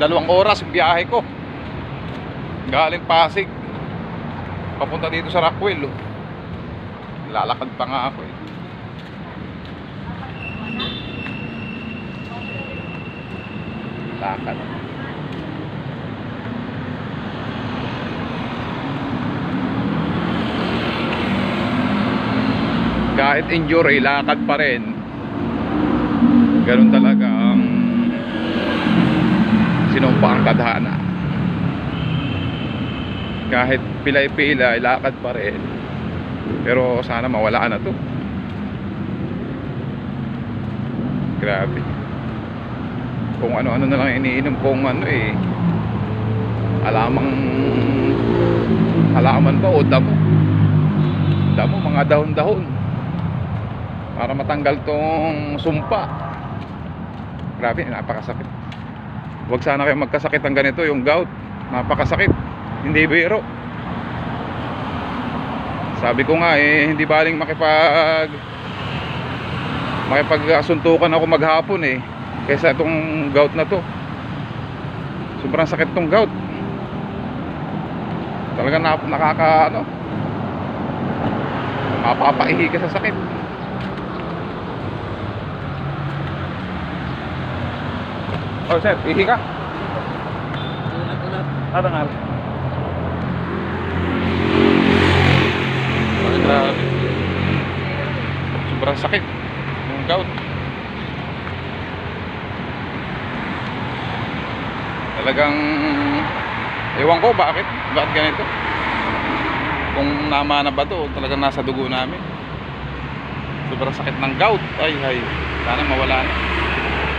2 oras biyahe ko galing Pasig papunta dito sa Rockwell. Lalakad pa nga ako eh. Lakad. Kahit injury, lakad pa rin. Ganun talaga ang sinumpa ang tadhana. Kahit pilay-pilay, lakad pa rin. Pero sana mawala na to. Grabe. Kung ano-ano na lang iniinom kong halaman ba o damo. Mga dahon-dahon para matanggal tong sumpa. Grabe, napakasakit. Huwag sana kayo magkasakit ng ganito, yung gout. Napakasakit. Hindi biro. Sabi ko nga hindi baling makipagsuntukan ako maghapon kaysa itong gout na to. Sobrang sakit tong gout. Talagang mapapaihi ka sa sakit. Oh sir, ihi ka? Ulat. Grabe. Sobrang sakit yung gout. Talagang ewan ko bakit ganito. Kung nama na ba to, talagang nasa dugo namin. Sobrang sakit ng gout. Ay, sana mawala na.